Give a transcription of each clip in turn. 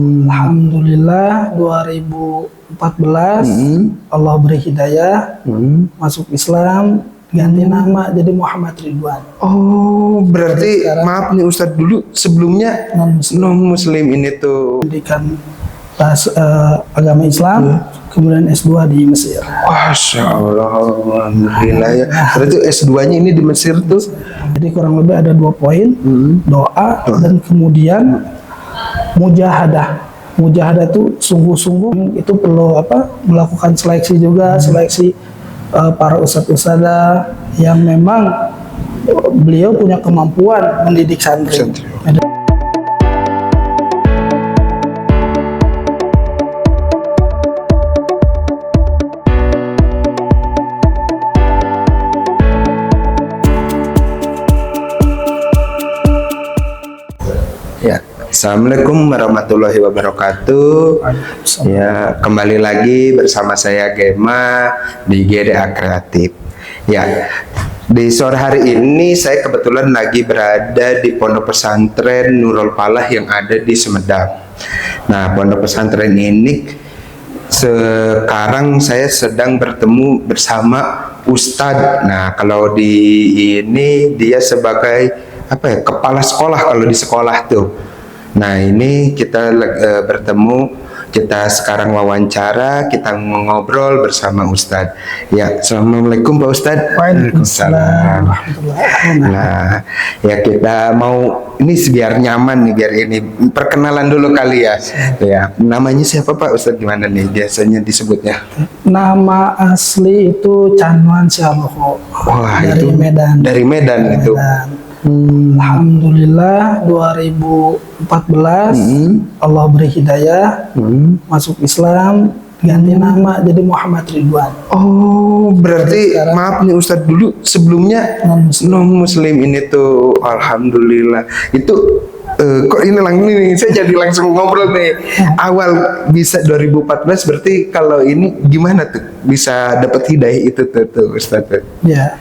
Alhamdulillah 2014 Allah beri hidayah masuk Islam, ganti nama jadi Muhammad Ridwan. Oh, berarti maaf nih Ustadz, dulu sebelumnya non muslim ini tuh pendidikan agama Islam, kemudian S2 di Mesir. Masya Allah, alhamdulillah ya. Berarti S2-nya ini di Mesir tuh. Jadi kurang lebih ada 2 poin, doa dan kemudian mujahadah. Mujahadah itu sungguh-sungguh, itu perlu melakukan seleksi juga, seleksi para ustadz-ustadzah yang memang beliau punya kemampuan mendidik santri. Ya, Assalamualaikum warahmatullahi wabarakatuh. Ya, kembali lagi bersama saya Gema di GDA Kreatif. Ya, di sore hari ini saya kebetulan lagi berada di Pondok Pesantren Nurul Falah yang ada di Sumedang. Nah, Pondok Pesantren ini sekarang saya sedang bertemu bersama Ustadz. Nah, kalau di ini dia sebagai kepala sekolah kalau di sekolah tuh. Nah, ini kita bertemu, kita sekarang wawancara, kita ngobrol bersama Ustadz. Ya, Assalamualaikum Pak Ustadz. Waalaikumsalam. Nah, ya kita mau ini biar nyaman nih, biar ini perkenalan dulu kali ya. Ya, namanya siapa Pak Ustadz, gimana nih biasanya disebutnya? Nama asli itu Canwan Syaloho. Wah, dari itu Medan. Dari Medan itu. Alhamdulillah 2014 Allah beri hidayah masuk Islam, ganti nama jadi Muhammad Ridwan. Oh, berarti maaf nih Ustadz, dulu sebelumnya non muslim ini tuh. Alhamdulillah. Itu kok ini nih saya jadi langsung ngobrol nih. Awal bisa 2014, berarti kalau ini gimana tuh bisa dapat hidayah itu tuh Ustadz? Ya.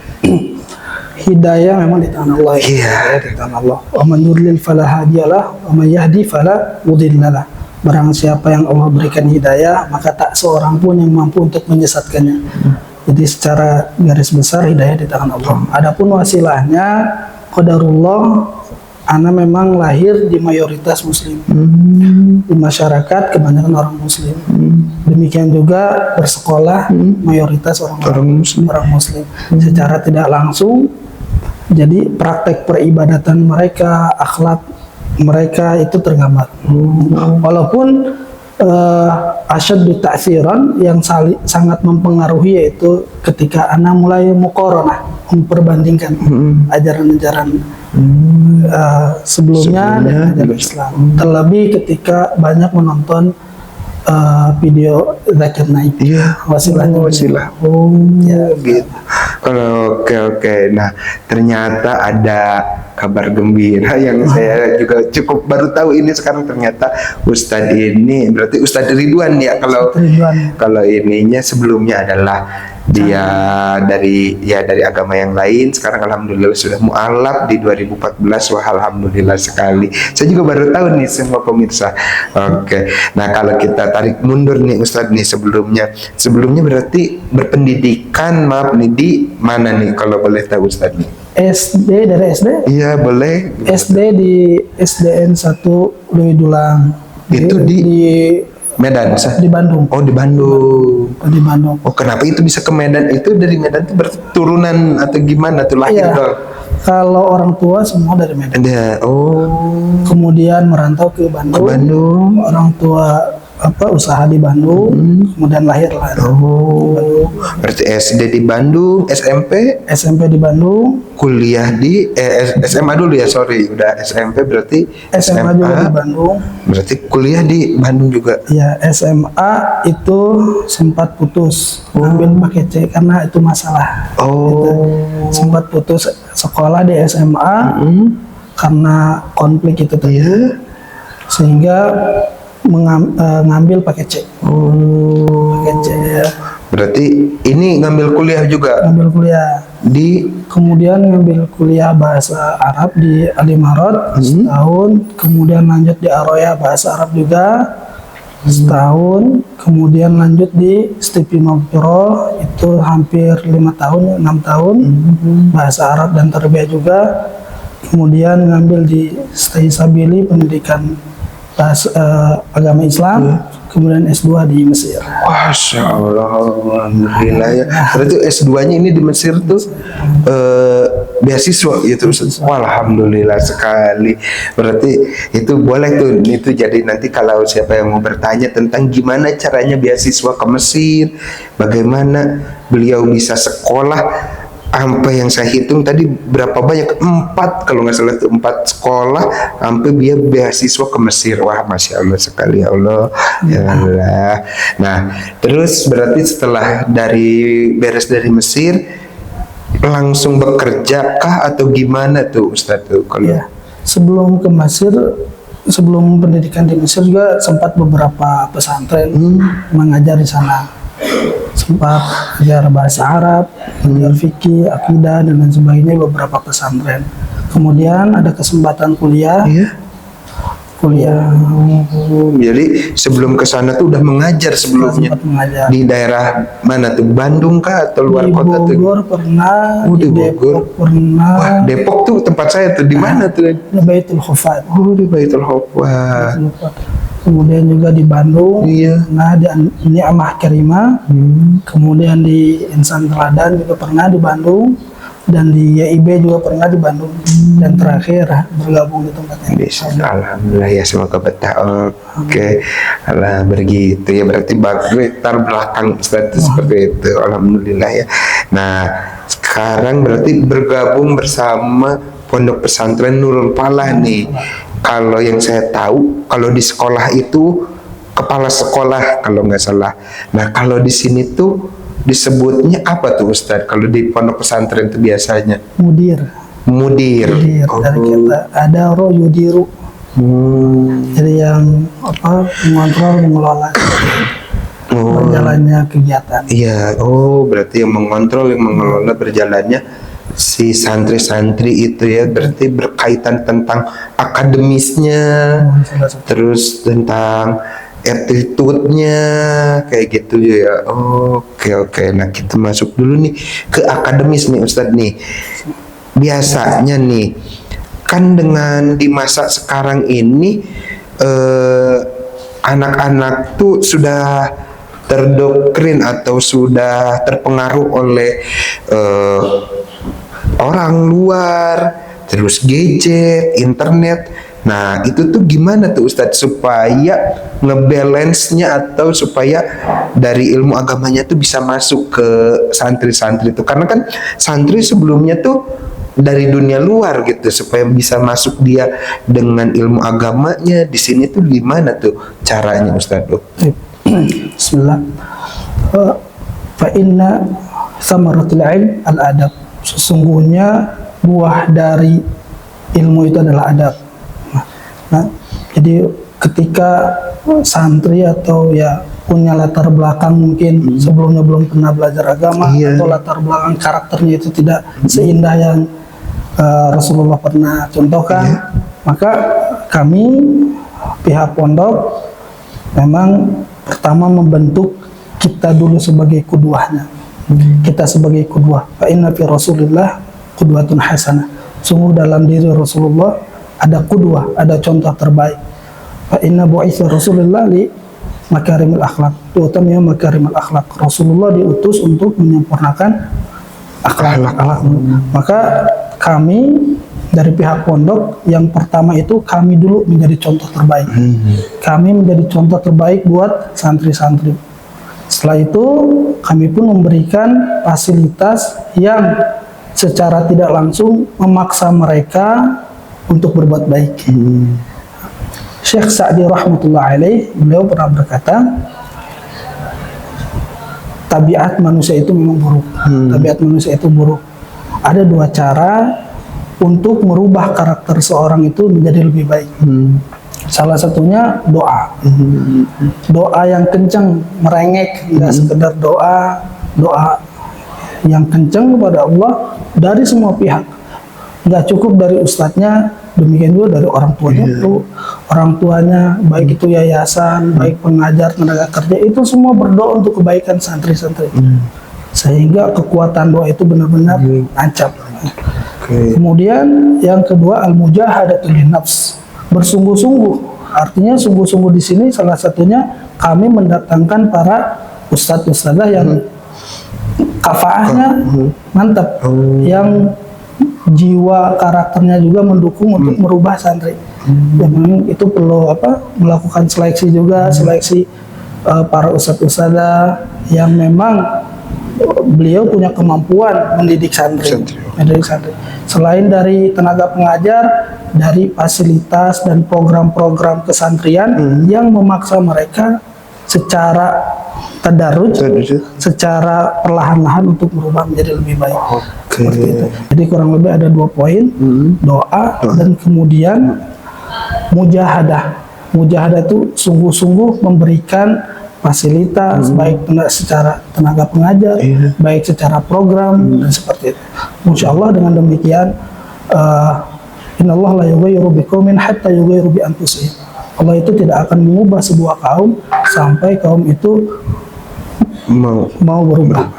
Hidayah memang di tangan Allah. Iya, di tangan Allah. Wa man yudlil fala hadiyalah wa man yahdi fala mudhillalah. Barang siapa yang Allah berikan hidayah, maka tak seorang pun yang mampu untuk menyesatkannya. Jadi secara garis besar hidayah di tangan Allah. Adapun wasilahnya, qadarullah, ana memang lahir di mayoritas muslim. Di masyarakat kebanyakan orang muslim. Demikian juga bersekolah mayoritas orang muslim. Secara tidak langsung, jadi praktek peribadatan mereka, akhlak mereka itu tergambar. Walaupun asyaddu ta'tsiran, yang sangat mempengaruhi yaitu ketika anak mulai muqaranah, memperbandingkan ajaran-ajaran sebelumnya dengan ajaran Islam. Terlebih ketika banyak menonton video Zakir Naik. Iya, wasilah. Oh, ya gitu. Oke. Nah, ternyata ada kabar gembira yang saya juga cukup baru tahu ini sekarang. Ternyata Ustadz ini berarti Ustadz Ridwan ya. Kalau ininya sebelumnya adalah dia dari agama yang lain. Sekarang alhamdulillah sudah mu'alaf di 2014. Wah, alhamdulillah sekali. Saya juga baru tahu nih semua pemirsa. Oke. Nah, kalau kita tarik mundur nih Ustadz nih, sebelumnya berarti berpendidikan di mana nih kalau boleh tahu Ustadz nih? Dari SD? Iya, boleh. SD di SDN 1 Lewi Dulang. Itu di Medan, di Bandung. Oh, di Bandung. Di Bandung. Oh, kenapa itu bisa ke Medan? Itu dari Medan itu berturunan atau gimana tuh lahir dong? Kalau orang tua semua dari Medan. Oh. Kemudian merantau ke Bandung. Orang tua usaha di Bandung, kemudian lahirlah. Oh. Berarti SD di Bandung, SMP di Bandung, kuliah di SMA dulu ya, sorry, udah SMP berarti SMA juga di Bandung. Berarti kuliah di Bandung juga. Ya, SMA itu sempat putus, ambil pakai C karena itu masalah. Oh. Gitu. Sempat putus sekolah di SMA karena konflik itu tadi. Sehingga ngambil pakai C. Pakai C ya. Berarti ini ngambil kuliah juga ngambil kuliah. di Kemudian ngambil kuliah bahasa Arab di Al-Imarat setahun, kemudian lanjut di Aroya bahasa Arab juga setahun, kemudian lanjut di Stipi Maburo itu hampir 5 tahun, 6 tahun bahasa Arab dan tarbiyah juga. Kemudian ngambil di Stay Sabili pendidikan bahasa agama Islam, kemudian S2 di Mesir. Masya Allah, alhamdulillah ya. Berarti S2-nya ini di Mesir tuh beasiswa gitu Ustaz. Wah, alhamdulillah sekali. Berarti itu boleh tuh, itu jadi nanti kalau siapa yang mau bertanya tentang gimana caranya beasiswa ke Mesir, bagaimana beliau bisa sekolah, sampai yang saya hitung tadi berapa banyak, 4 kalau nggak salah itu 4 sekolah sampai dia beasiswa ke Mesir. Wah, Masya Allah sekali, ya Allah, ya Allah. Nah, terus berarti setelah beres dari Mesir langsung bekerja kah atau gimana tuh Ustadz tuh kalau? Ya, sebelum ke Mesir, sebelum pendidikan di Mesir juga sempat beberapa pesantren mengajar di sana. Sempat belajar bahasa Arab, belajar fikih, akidah dan lain sebagainya beberapa pesantren. Kemudian ada kesempatan kuliah. Kuliah. Jadi sebelum ke sana tuh udah mengajar sebelumnya. Sempat mengajar. Di daerah mana tuh? Bandung kah atau luar Di kota tuh? Bogor pernah, Oh, di di Bogor. Depok pernah. Wah, Depok tuh tempat saya tuh di mana tuh? Di Baitul Khufat. Oh, di Baitul Khufat. Kemudian juga di Bandung, Iya. nah di Ni'amah Karimah, kemudian di Insan Teladan juga pernah di Bandung, dan di YIB juga pernah di Bandung, dan terakhir bergabung di tempat yang Bisa, alhamdulillah ya, semoga betah. Oke, Allah begitu ya, berarti latar belakang Ustaz itu seperti itu, alhamdulillah ya. Nah, sekarang berarti bergabung bersama Pondok Pesantren Nurul Falah nih. Kalau yang saya tahu, kalau di sekolah itu kepala sekolah kalau nggak salah. Nah, kalau di sini tuh disebutnya apa tuh Ustadz? Kalau di pondok pesantren itu biasanya Mudir. mudir. Dari kata ada ro yudiru. Jadi yang mengontrol, mengelola berjalannya kegiatan. Iya, berarti yang mengontrol, yang mengelola berjalannya si santri-santri itu ya, berarti berkaitan tentang akademisnya, terus tentang attitude-nya kayak gitu ya. Oke. Nah, kita masuk dulu nih ke akademis nih Ustadz nih. Biasanya nih kan dengan di masa sekarang ini anak-anak tuh sudah terdoktrin atau sudah terpengaruh oleh orang luar, terus gadget, internet. Nah, itu tuh gimana tuh Ustadz supaya ngebalance-nya atau supaya dari ilmu agamanya tuh bisa masuk ke santri-santri itu? Karena kan santri sebelumnya tuh dari dunia luar gitu, supaya bisa masuk dia dengan ilmu agamanya di sini tuh gimana tuh caranya Ustadz tuh? Bismillah. Fa inna thamaratul ilm al-adab. Sesungguhnya buah dari ilmu itu adalah adab. Nah, jadi ketika santri atau ya punya latar belakang mungkin sebelumnya belum pernah belajar agama, atau latar belakang karakternya itu tidak seindah yang Rasulullah pernah contohkan, maka kami pihak pondok memang pertama membentuk kita dulu sebagai kuduahnya. Kita sebagai kuduah. Fa inna fi Rasulillah qudwatun hasanah. Sungguh dalam diri Rasulullah ada kuduah, ada contoh terbaik. Fa inna bu'itsa Rasulillah li makarimil akhlak. Terutama makarimil akhlak. Rasulullah diutus untuk menyempurnakan akhlak. Maka kami dari pihak pondok yang pertama itu kami dulu menjadi contoh terbaik. Kami menjadi contoh terbaik buat santri-santri. Setelah itu kami pun memberikan fasilitas yang secara tidak langsung memaksa mereka untuk berbuat baik. Syekh Sa'di rahmatullah alaih, beliau pernah berkata, tabiat manusia itu memang buruk. Tabiat manusia itu buruk. Ada 2 cara untuk merubah karakter seorang itu menjadi lebih baik. Salah satunya doa. Doa yang kencang, merengek, nggak sekedar doa, doa yang kencang kepada Allah dari semua pihak. Nggak cukup dari ustadznya, demikian juga dari orang tuanya. Orang tuanya, baik itu yayasan, baik pengajar, tenaga kerja, itu semua berdoa untuk kebaikan santri-santri. Sehingga kekuatan doa itu benar-benar nancap. Kemudian yang kedua, al-mujahadatul nafs, bersungguh-sungguh. Artinya sungguh-sungguh di sini salah satunya kami mendatangkan para ustadz-ustadzah yang kafaahnya mantap, yang jiwa karakternya juga mendukung untuk merubah santri. Dan itu perlu melakukan seleksi juga, seleksi para ustadz-ustadzah yang memang beliau punya kemampuan mendidik santri. Selain dari tenaga pengajar, dari fasilitas dan program-program kesantrian yang memaksa mereka secara tadarruj, secara perlahan-lahan untuk berubah menjadi lebih baik. Seperti itu. Jadi kurang lebih ada 2 poin, doa dan kemudian mujahadah. Mujahadah itu sungguh-sungguh memberikan fasilitas, baik secara tenaga pengajar, baik secara program, dan seperti itu. Insya Allah dengan demikian, Innallaha la yughayyiru biqaumin hatta yughayyiru bi anfusihim. Allah itu tidak akan mengubah sebuah kaum sampai kaum itu mau berubah.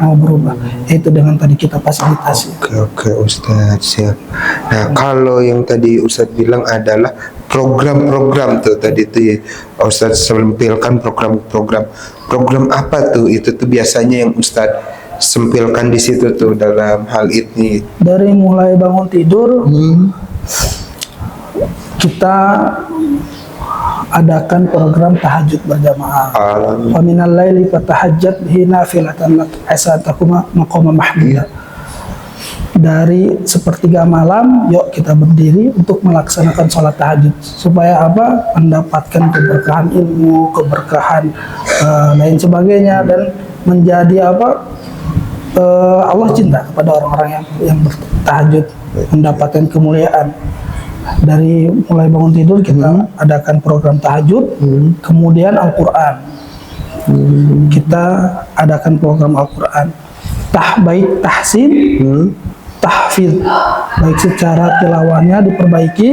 Itu dengan tadi kita fasilitasi. Oke, Ustadz, siap. Nah, kalau yang tadi Ustadz bilang adalah program-program tuh tadi tuh ya, Ustadz sempilkan program apa tuh? Itu tuh biasanya yang Ustadz sempilkan di situ tuh dalam hal ini. Dari mulai bangun tidur, kita adakan program tahajud berjamaah. Wa minal laili fatahajjat bihi nafilatan lak asa takuma maqama mahmuda. Dari sepertiga malam, yuk kita berdiri untuk melaksanakan sholat tahajud. Supaya apa? Mendapatkan keberkahan ilmu, keberkahan lain sebagainya, dan menjadi Allah cinta kepada orang-orang yang bertahajud, mendapatkan kemuliaan. Dari mulai bangun tidur kita adakan program tahajud, kemudian Al-Quran. Kita adakan program Al-Quran. Baik tahsin, tahfidz, baik secara tilawahnya diperbaiki,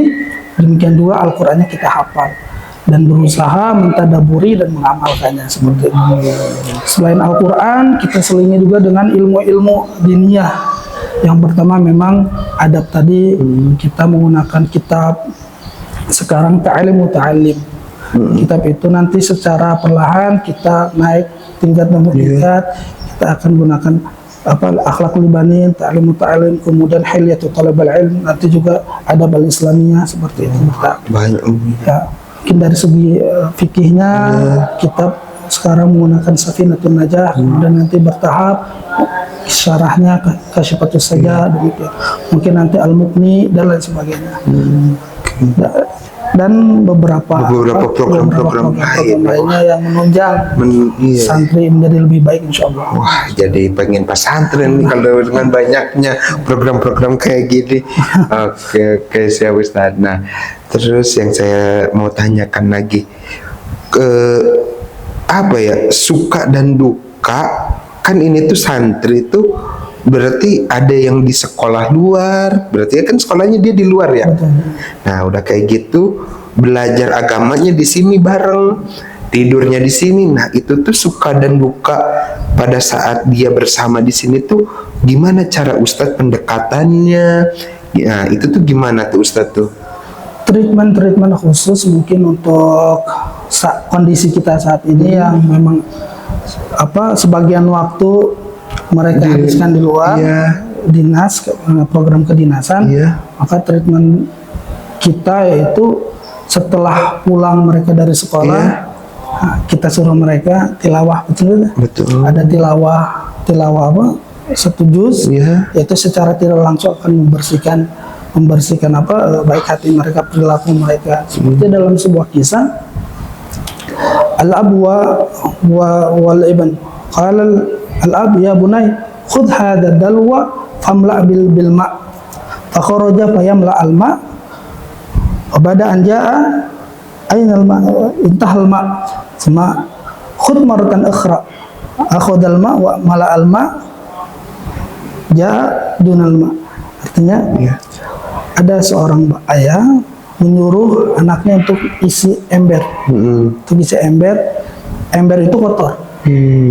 demikian juga Al-Qurannya kita hafal dan berusaha mentadaburi dan mengamalkannya seperti itu. Selain Al-Quran, kita selingi juga dengan ilmu-ilmu diniyah. Yang pertama memang adab tadi, kita menggunakan kitab sekarang ta'lim. Kitab itu nanti secara perlahan kita naik tingkat demi tingkat. Kita akan gunakan akhlakul ibanin, ta'lim, kemudian hilyatu talabul ilm, nanti juga adab al-islamiyah seperti itu. Banyak. Ya, mungkin dari segi fikihnya kitab sekarang menggunakan Safinatun Najah, kemudian nanti bertahap syarahnya Kasyifatus Sajah, demikian. Mungkin nanti Al-Muqni dan lain sebagainya. Dan beberapa program-program lainnya yang menunjang santri menjadi lebih baik, insya Allah. Wah, jadi pengen pesantren nih kalau dengan banyaknya program-program kayak gini. Oke, siap Ustadz. Nah, terus yang saya mau tanyakan lagi, suka dan duka, kan ini tuh santri tuh berarti ada yang di sekolah luar, berarti kan sekolahnya dia di luar ya. Nah, udah kayak gitu belajar agamanya di sini bareng, tidurnya di sini. Nah, itu tuh suka dan duka pada saat dia bersama di sini tuh gimana cara Ustadz pendekatannya? Ya, itu tuh gimana tuh Ustadz tuh? Treatment khusus mungkin untuk kondisi kita saat ini yang memang sebagian waktu mereka habiskan di luar, dinas, program kedinasan, maka treatment kita yaitu setelah pulang mereka dari sekolah, kita suruh mereka tilawah, betul. Ada tilawah satu juz, yaitu secara tidak langsung akan membersihkan baik hati mereka, perilaku mereka. Seperti dalam sebuah kisah, al-ab wal ibn qala al-ab ya bunay khudh hadha dalwa famla bil ma' fa kharaja fa yamla al ma' wa bada an jaa ainal ma intahal ma sama khud maratan akhra akhadal ma wa mala'al ma ja dunal ma. Artinya ada seorang ayah menyuruh anaknya untuk isi ember. Untuk isi ember. Ember itu kotor.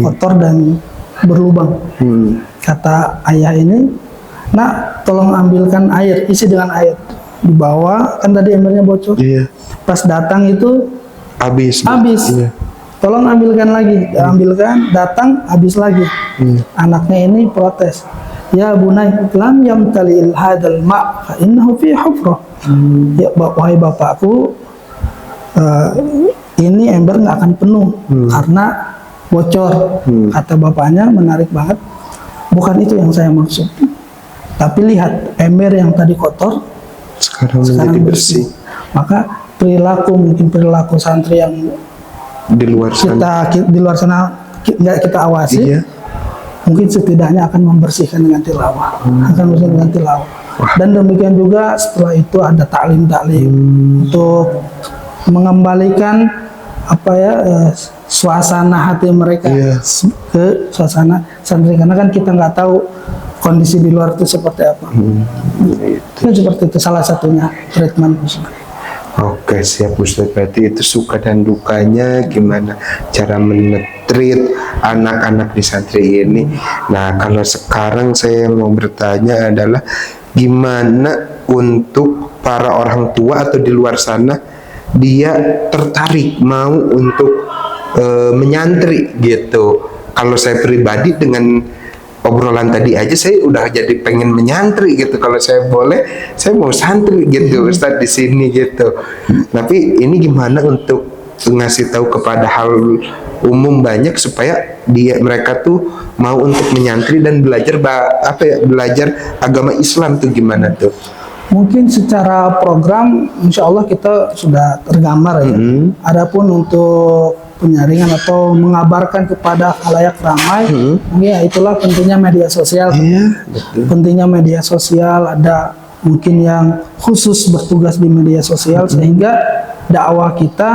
Kotor dan berlubang. Kata ayah ini, "Nak, tolong ambilkan air, isi dengan air." Dibawa, kan tadi embernya bocor. Pas datang itu habis. Iya. Tolong ambilkan lagi. Ambilkan, datang habis lagi. Anaknya ini protes. "Ya bunai, lam yamtalil hadal ma' fa innahu fi hufrah." Ya, wahai bapakku, ini ember nggak akan penuh karena bocor. Kata bapaknya menarik banget. Bukan itu yang saya maksud. Tapi lihat, ember yang tadi kotor sekarang menjadi bersih. Maka mungkin perilaku santri yang di luar sana nggak kita awasi, mungkin setidaknya akan membersihkan dengan tilawah, Dan demikian juga setelah itu ada taklim untuk mengembalikan suasana hati mereka ke suasana santri, karena kan kita nggak tahu kondisi di luar itu seperti apa. Itu seperti itu salah satunya treatment. Oke, siap Ustadz. Berarti itu suka dan dukanya gimana cara menetrit anak-anak di santri ini. Nah, kalau sekarang saya mau bertanya adalah gimana untuk para orang tua atau di luar sana dia tertarik mau untuk menyantri gitu. Kalau saya pribadi dengan obrolan tadi aja saya udah jadi pengen menyantri gitu. Kalau saya boleh, saya mau santri gitu Ustadz di sini gitu. Tapi ini gimana untuk ngasih tahu kepada hal umum banyak supaya mereka tuh mau untuk menyantri dan belajar belajar agama Islam tuh gimana tuh? Mungkin secara program insya Allah kita sudah tergambar ya. Adapun untuk penyaringan atau mengabarkan kepada khalayak ramai, ya itulah pentingnya media sosial. Pentingnya media sosial, ada mungkin yang khusus bertugas di media sosial sehingga dakwah kita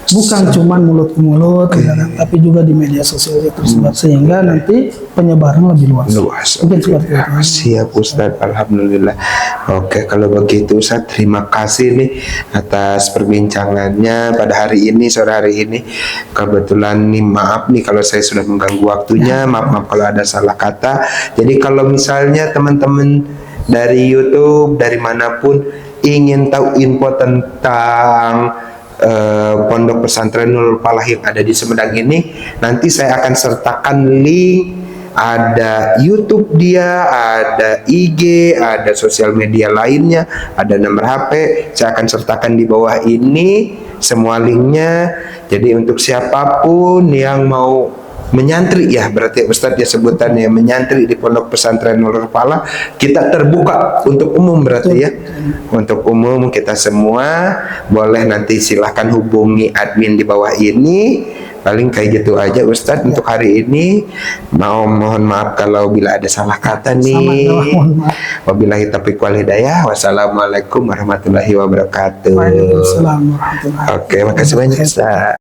bukan cuma mulut ke mulut, tapi juga di media sosial tersebar sehingga nanti penyebaran lebih luas. Mungkin seperti itu. Siap Ustadz, alhamdulillah. Oke, kalau begitu Ustadz, terima kasih nih atas perbincangannya pada hari ini, sore hari ini. Kebetulan nih maaf nih kalau saya sudah mengganggu waktunya, maaf kalau ada salah kata. Jadi kalau misalnya teman-teman dari YouTube, dari manapun ingin tahu info tentang Pondok Pesantren Nurul Falah yang ada di Sumedang ini, nanti saya akan sertakan link, ada YouTube dia, ada IG, ada sosial media lainnya, ada nomor HP, saya akan sertakan di bawah ini semua linknya. Jadi untuk siapapun yang mau menyantri, ya berarti Ustadz ya sebutannya menyantri di Pondok Pesantren Nurul Falah, kita terbuka untuk umum berarti ya. Untuk umum kita semua boleh, nanti silahkan hubungi admin di bawah ini. Paling kayak gitu aja Ustadz untuk hari ini. Mohon maaf kalau bila ada salah kata nih. Wabillahi taufiq wal hidayah. Wassalamualaikum warahmatullahi wabarakatuh. Waalaikumsalam warahmatullahi wabarakatuh. Oke, makasih banyak Ustadz.